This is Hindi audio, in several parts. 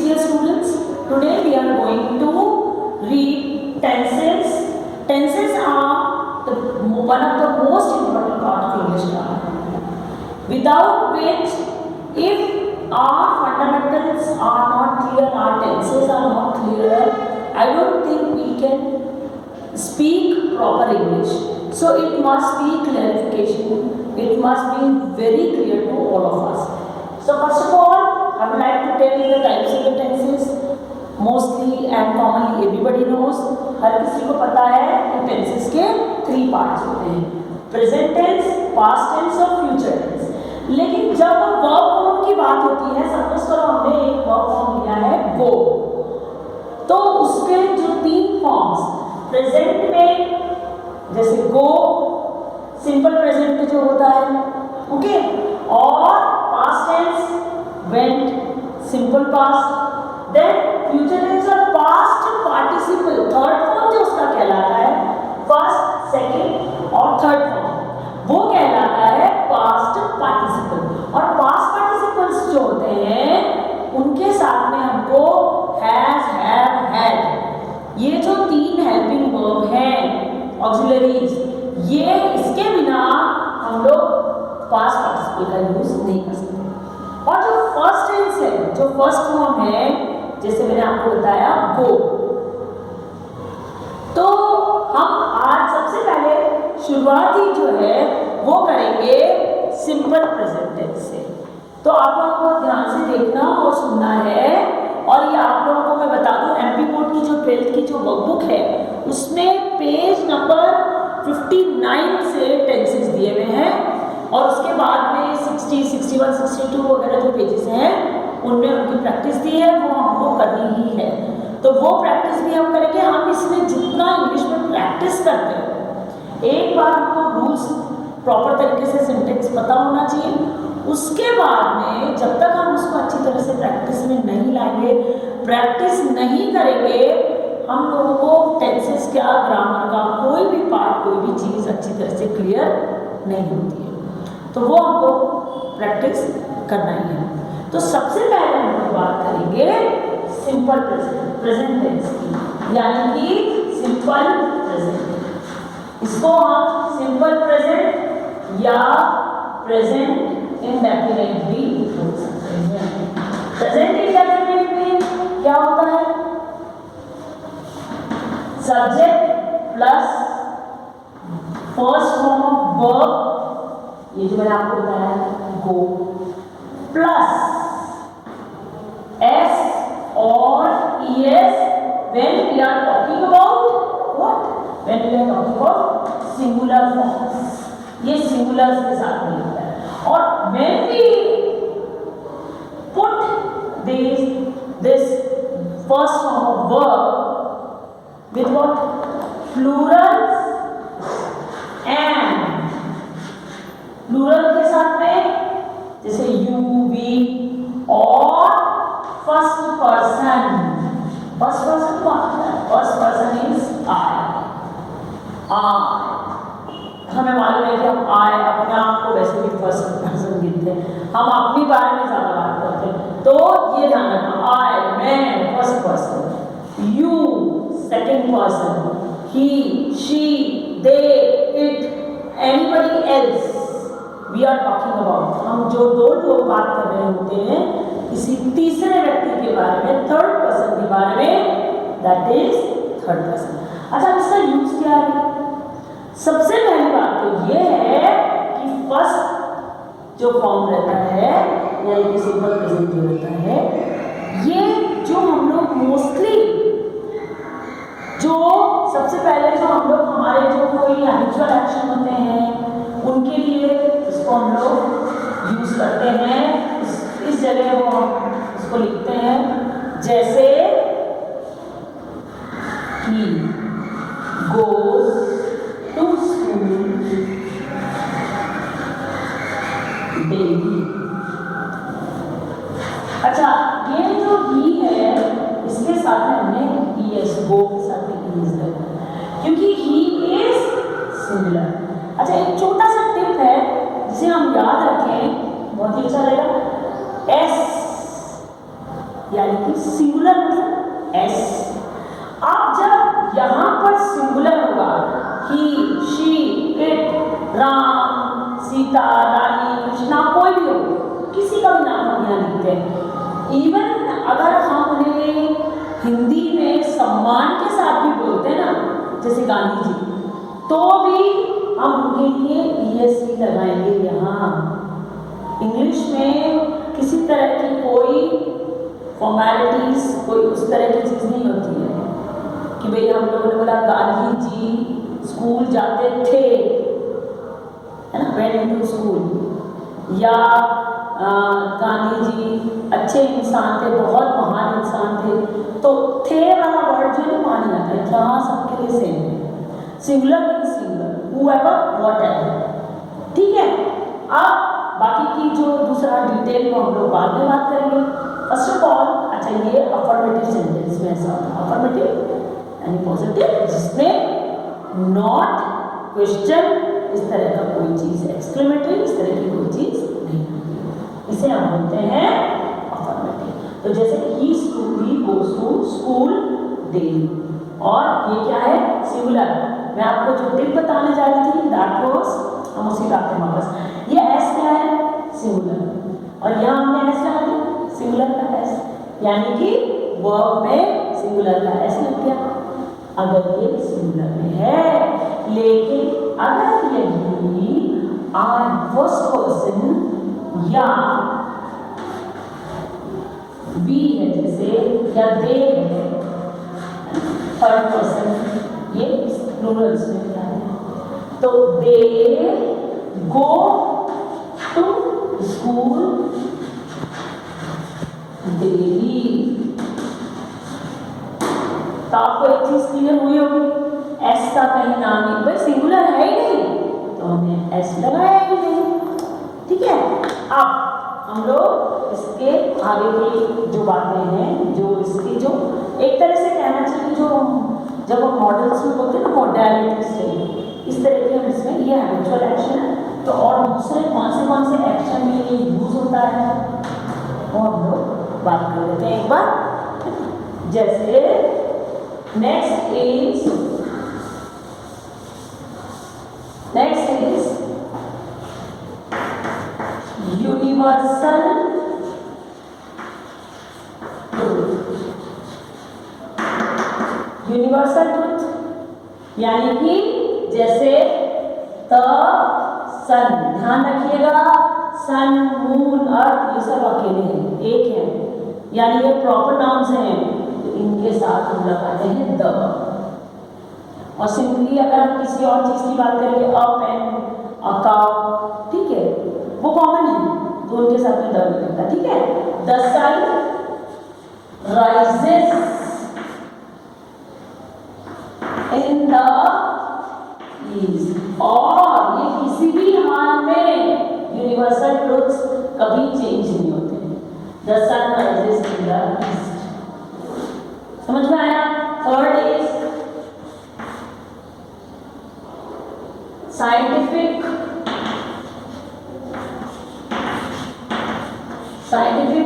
dear students, today we are going to read tenses. Tenses are one of the most important part of English grammar. Without which, if our fundamentals are not clear, our tenses are not clear, I don't think we can speak proper English. So it must be clarification. It must be very clear to all of us. So first of all, I would like to tell you the types of the tenses. Mostly and commonly everybody knows. हर किसी को पता है कि tenses के 3 parts होते हैं: present tense, past tense और future tense. लेकिन जब verb form की बात होती है, सपोज करो हमने एक verb form लिया है go, तो उसके जो 3 forms present में जैसे go, simple present जो होता है, ओके, और past tense went, simple past, then future tense और past participle थर्ड फॉर्म जो उसका कहलाता है, फर्स्ट, सेकंड और थर्ड फॉर्म, वो कहलाता है past participle. और past participles जो होते हैं उनके साथ में हमको has, have, had, ये जो 3 हेल्पिंग वर्ब हैं ऑक्सिलरीज, ये इसके बिना हम लोग पास्ट पार्टिसिपल का यूज नहीं कर सकते. और जो फर्स्ट टेंस है, जो फर्स्ट फॉर्म है, जैसे मैंने आपको बताया गो, तो हम आज सबसे पहले शुरुआती जो है वो करेंगे सिंपल प्रेजेंट टेंस से. तो आप लोगों को ध्यान से देखना और सुनना है. और ये आप लोगों को मैं बता दूं, एमपी बोर्ड की जो 12th की जो वर्कबुक है उसमें पेज नंबर 59 से टेंसेस दिए हुए हैं, और उसके बाद में 60, 61, 62 वगैरह जो पेजेस हैं उनमें उनकी प्रैक्टिस दी है, वो हमको करनी ही है. तो वो प्रैक्टिस भी हम करेंगे. हम इसमें जितना इंग्लिश में प्रैक्टिस करते हैं, एक बार हमको रूल्स प्रॉपर तरीके से सिंटेक्स पता होना चाहिए. उसके बाद में जब तक हम उसको अच्छी तरह से प्रैक्टिस में नहीं लाएंगे, प्रैक्टिस नहीं करेंगे, हम लोगों को टेंसेस क्या, ग्रामर का कोई भी पार्ट, कोई भी चीज़ अच्छी तरह से क्लियर नहीं होती है. तो वो हमको प्रैक्टिस करना ही है. तो सबसे पहले हम लोग बात करेंगे सिंपल प्रेजेंट टेंस की, यानी कि सिंपल प्रेजेंट. इसको हम सिंपल प्रेजेंट या प्रेजेंट इंडेफिनिट भी बोल सकते हैं. प्रेजेंट इंडेफिनिट में क्या होता है? Subject plus first form of verb, ये जो मैंने आपको बताया गो, प्लस एस और es when we are talking about what? When we are talking about singular forms. ये सिंगुलर्स के साथ में होता है. और when we put this first form of verb with what? Plurals and plural के साथ में जैसे यू, वी, और फर्स्ट पर्सन. फर्स्ट पर्सन कौन होता है? First person is I. हमें मालूम है कि हम आई अपने आप को वैसे भी फर्स्ट पर्सन गिनते हैं, हम अपनी बारे में ज्यादा बात करते हैं. तो ये ध्यान रखना, आई, मैं first person, you second person, he, she, they, it, anybody else we are talking about. हम जो 2 लोग बात कर रहे होते हैं किसी तीसरे व्यक्ति के बारे में, थर्ड पर्सन के बारे में, दैट इज थर्ड पर्सन. अच्छा, इसका यूज क्या है? सबसे पहली बात तो ये है कि फर्स्ट जो फॉर्म रहता है, यानी कि सिंपल प्रेजेंट जो रहता है, ये जो हम लोग मोस्टली जो सबसे पहले जो हम लोग हमारे जो कोई हैबिचुअल एक्शन होते हैं उनके लिए इसको हम लोग यूज करते हैं. इस जगह वो हम इसको लिखते हैं, जैसे he goes to school daily. अच्छा, ये जो he है इसके साथ में हमने es, go के साथ में is है, क्योंकि he is singular. अच्छा, एक छोटा सा टिप है जिसे हम याद रखें, बहुत ही अच्छा रहेगा. एस यानी यानी कि सिंगुलर मतलब एस। अब जब यहाँ पर सिंगुलर होगा, ही, शी, इट, राम, सीता, रानी, कृष्णा, कोई भी हो, किसी का भी नाम हम यहाँ लिखते हैं। इवन अगर हम उन्हें हिंदी में सम्मान के साथ भी बोलते हैं ना, जैसे गांधी जी, तो भी हम उनके लिए ESC लगाएंगे यहाँ। इंग्लिश में किसी तरह की कोई फॉर्मेलिटीज, कोई उस तरह की चीज़ नहीं होती है कि भाई हम लोगों ने बोला गांधी जी स्कूल जाते थे, है ना, वेंट इनटू स्कूल, या गांधी जी अच्छे इंसान थे, बहुत महान इंसान थे, तो थे वाला वर्ड जो है मानी जाता है, जहाँ सबके लिए सेम है, singular means singular, whoever, whatever. ठीक है, अब बाकी की जो दूसरा डिटेल में हम लोग बाद में बात करेंगे। फर्स्ट ऑफ ऑल, अच्छा ये अफर्मेटिव सेंटेंस में ऐसा होता है, अफर्मेटिव यानी पॉजिटिव, जिसमें नॉट, क्वेश्चन, इस तरह का कोई चीज, एक्सक्लेमेटरी, इस तरह की कोई चीज नहीं होती, इसे हम बोलते हैं अफर्मेटिव। तो जैसे he goes to school daily, और ये क्या है, सिंगुलर। मैं आपको जो टिप बताने जा रही थी, दैट वाज, हम उसी बात में वापस, ये एस क्या है, सिंगुलर, और यहाँ हमने एस लगा दिया, सिंगुलर का एस, यानी कि वर्ब में सिंगुलर का एस लग गया अगर ये सिंगुलर में है। लेकिन अगर यही आई फर्स्ट पर्सन या वी है, जैसे, या दे है थर्ड पर्सन, ये प्लूरल्स में क्या है, तो दे गो टू स्कूल डेली। तो आपको एक चीज क्लियर हुई होगी, एस का कहीं नाम नहीं, भाई सिंगुलर है ही नहीं, तो हमने एस लगाया ही नहीं। ठीक है, अब हम लोग इसके आगे की जो बातें हैं, जो इसकी जो एक तरह से कहना चाहिए, जो जब हम मॉडल्स में बोलते हैं ना, मॉडलिटीज चाहिए, इस तरह के हम इसमें, ये हैबिचुअल एक्शन है, तो और दूसरे कौन से एक्शन में ये यूज होता है वो हम लोग बात कर लेते हैं एक बार। जैसे next is universal truth। Universal truth यानी कि जैसे द सन, ध्यान रखिएगा, सन, मून, अर्थ, ये सब अकेले हैं, एक है, यानी ये प्रॉपर नाउन्स हैं, इनके साथ हम लगाते हैं द। और सिंपली अगर हम किसी और चीज की बात करेंगे, अ पेन, अ काउ, ठीक है, वो कॉमन है, तो उनके साथ में द भी लगता है। ठीक है, the sun rises in the east, और ये किसी भी हाल में यूनिवर्सल ट्रूथ्स कभी चेंज नहीं होते। The sun rises in the east, समझ में आया। Third is scientific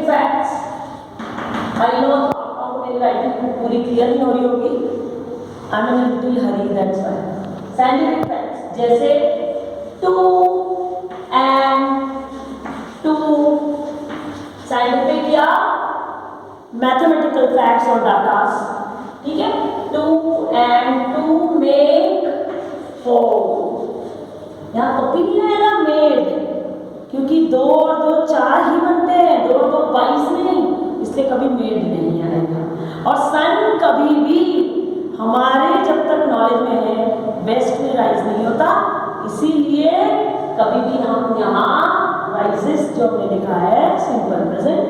facts. I know आपको मेरी राइटिंग पूरी क्लियर नहीं हो रही होगी, I am in little hurry, that's why. Scientific facts जैसे टू एंड टू, साइंटिफिक या मैथमेटिकल फैक्ट्स और डाटास। ठीक है, 2 and 2 make 4, यहाँ कॉपी नहीं आएगा मेड, क्योंकि 2 और 2 4 ही बनते हैं, 2 और 2 22 नहीं, इसलिए कभी मेड नहीं आएगा। और सन कभी भी हमारे जब तक नॉलेज में है वेस्ट में राइज नहीं होता, इसीलिए कभी भी हम यहाँ राइजेस जो हमने लिखा है सिंपल प्रेजेंट,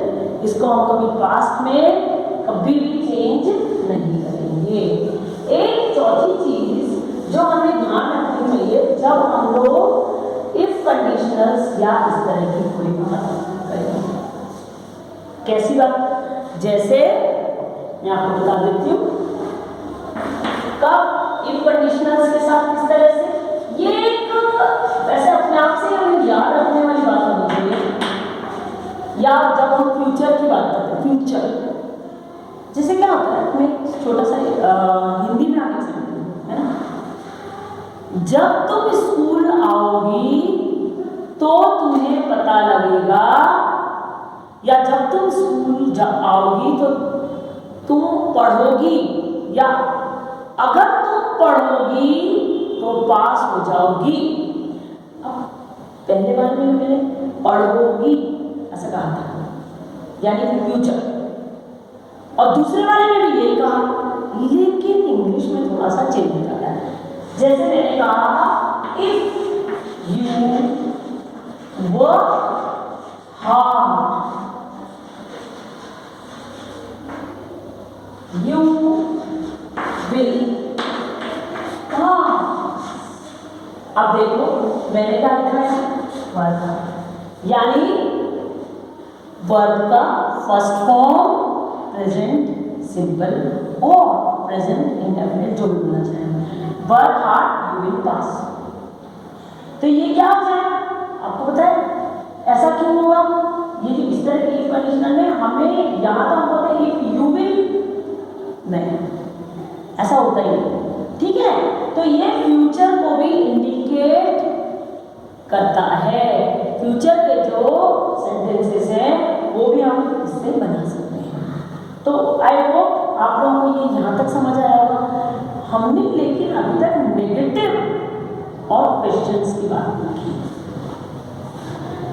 इसको हम कभी पास्ट में कभी भी चेंज नहीं करेंगे। एक चौथी चीज जो हमें ध्यान रखनी चाहिए जब हम लोग इफ कंडीशनल्स या इस तरह की कोई बात करेंगे, कैसी बात, जैसे मैं आपको बता देती हूँ, कब इफ कंडीशनल्स के साथ इस तरह से, ये एक वैसे अपने आप से हमें याद रखने वाली बात होनी चाहिए, या जब हम फ्यूचर की बात करते हैं, फ्यूचर छोटा सा हिंदी में आप लिख सकते हो, है ना। जब तुम स्कूल आओगी तो तुम्हें पता लगेगा, या जब तुम स्कूल आओगी तो तुम पढ़ोगी, या अगर तुम पढ़ोगी तो पास हो जाओगी। अब पहले बार में मैंने पढ़ोगी ऐसा कहा था, यानी फ्यूचर, और दूसरे वाले में भी यही कहा, लेकिन इंग्लिश में थोड़ा सा चेंज हो जाता है। जैसे मैंने कहा if you work hard you will pass. अब देखो मैंने क्या लिखा है, वर्ब, यानी वर्ब का फर्स्ट फॉर्म प्रेजेंट सिंपल और प्रेजेंट इंडेफिनिट जो भी बोलना चाहिए। Work hard you will pass. तो ये क्या हो जाए, आपको पता है ऐसा क्यों होगा? ये जो इस तरह की कंडीशनल में हमें यहाँ तो हम बोलते हैं इफ यू विल, नहीं ऐसा होता ही नहीं, ठीक है। तो ये फ्यूचर को भी इंडिकेट करता है। फ्यूचर के जो सेंटेंसेस हैं वो भी हम इससे बना सकते हैं। तो आई होप आप लोगों को ये यहाँ तक समझ आया होगा। हमने लेकिन अभी तक नेगेटिव और क्वेश्चंस की बात की।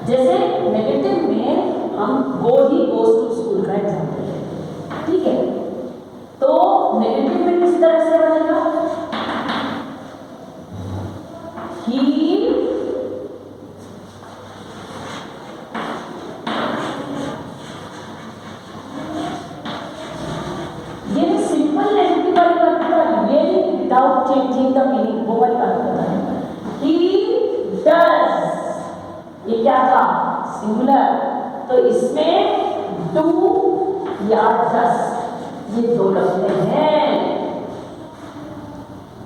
जैसे नेगेटिव में हम गोज टू स्कूल का एग्जाम्पल है, ठीक है। तो नेगेटिव में किस तरह से बनेगा, ही ये सिंपल नेगेटिव वाली बात बता रही, ये विदाउट चेंजिंग द मीनिंग, वो वाली बात बता रही। ही डज, ये क्या था, सिंगुलर, तो इसमें डू या डस ये दो लगते हैं,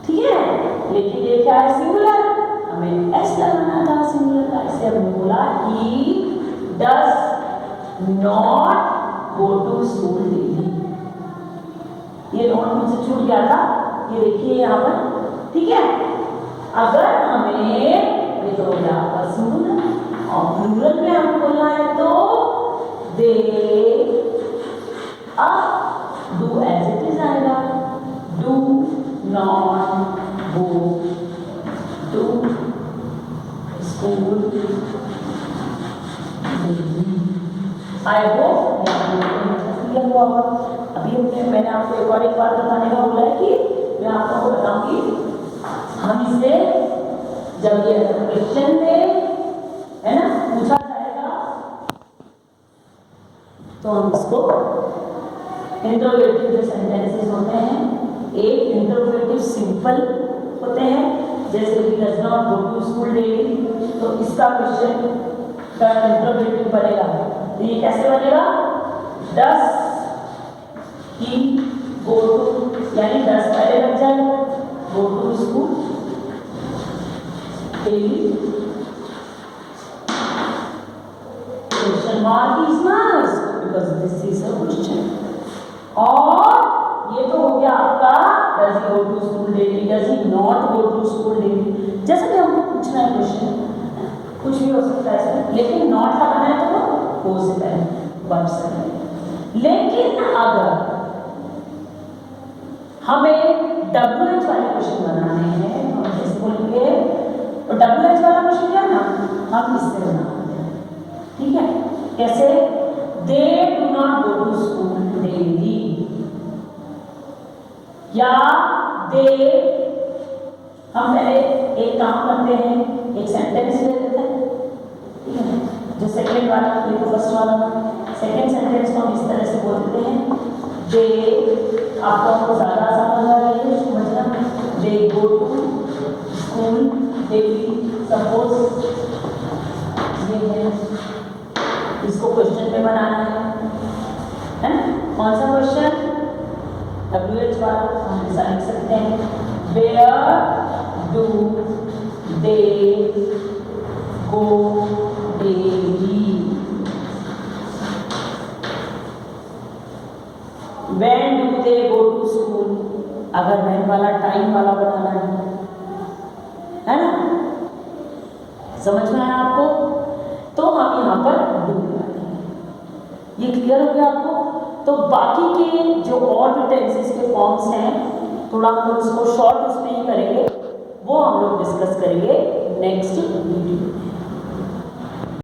ठीक है। लेकिन ये क्या है, सिंगुलर, हमें एस लगाना था सिंगुलर का, इससे हमने बोला he does not go to school daily. ये नॉट मुझसे छूट गया था, ये देखिए यहाँ पर, ठीक है। अगर हमें ये तो हो गया आपका सिंगुलर, और प्लूरल में हम बोलना है तो they do as it is आएगा, do not go to school. I hope clear हुआ होगा। अभी मैंने आपको एक बार बताने का बोला है कि मैं आप लोगों को बताऊंगी, हम इसे जब ये क्वेश्चन में है ना पूछा जाएगा तो हम इसको इंटरोगेटिव जो सेंटेंसेस होते हैं, एक इंटरोगेटिव सिंपल होते हैं, जैसे कि does not go to school daily, तो इसका क्वेश्चन का इंटरोगेटिव बनेगा, तो ये कैसे बनेगा, डज ही गो टू, यानी डज पहले लग जाएगा, go to school daily, question mark is must because this is a question. और ये तो हो गया आपका does he go to school daily, does he not go to school daily. जैसे कि हमको पूछना है क्वेश्चन, कुछ भी हो सकता है इसमें, लेकिन नॉट लगाना है तो वो से पहले वर्ब से पहले। लेकिन अगर हमें WH वाले क्वेश्चन बनाने हैं, हम कैसे बोलेंगे, तो WH वाला क्वेश्चन क्या ना हम इससे बनाते हैं, ठीक है। कैसे, they do not go to school daily, या दे, हम पहले एक काम करते हैं, एक सेंटेंस ले लेते हैं, ठीक है, जो सेकंड वाला ये तो फर्स्ट वाला, सेकंड सेंटेंस को हम इस तरह से बोलते हैं, दे, आपको ज़्यादा आसान हो जाएगा ये समझना, they go to school daily. Suppose ये है, इसको क्वेश्चन में बनाना है ना, कौन सा क्वेश्चन, WH वाला, हम ऐसा लिख सकते हैं, where do they go daily. When do they go to school, अगर व्हेन वाला टाइम वाला बनाना है ना, समझ में आया आपको? तो हम यहाँ पर डू लगा देंगे। ये क्लियर हो गया आपको? तो बाकी के जो और भी टेंसेस के फॉर्म्स हैं, थोड़ा हम लोग उसको शॉर्ट उसमें ही करेंगे, वो हम लोग डिस्कस करेंगे नेक्स्ट वीडियो में।